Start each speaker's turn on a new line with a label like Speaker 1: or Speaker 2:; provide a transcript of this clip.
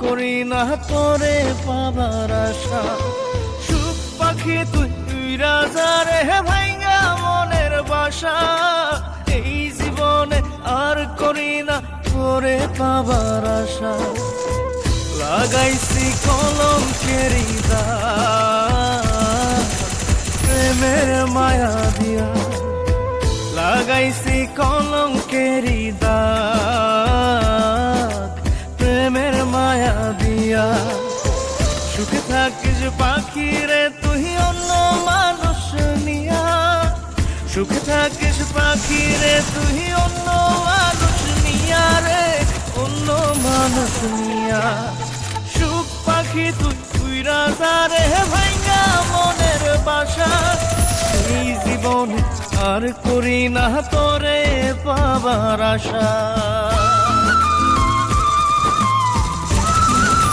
Speaker 1: করি না তোরে পাবার আশা। সুখ পাখি তুই তুই রাজা রে ভাইঙ্গা মনের বাসা। এই জীবনে আর করি না তোরে পাবার আশা। লাগাইছি কলঙ্কের দাগ প্রেমের মায়া দিয়া। লাগাইছি কলঙ্কের দাগ প্রেমের মায়া দিয়া। সুখে থাকিস পাখি রে তুই অন্য মানুষ নিয়া। সুখে থাকিস পাখি রে তুই অন্য মানুষ নিয়া রে, অন্য মানুষ নিয়া। সুখ পাখি তুই তুই রাজা রে ভাইঙ্গা মনের বাসা। এই জীবনে আর করি না তোরে পাবার আশা।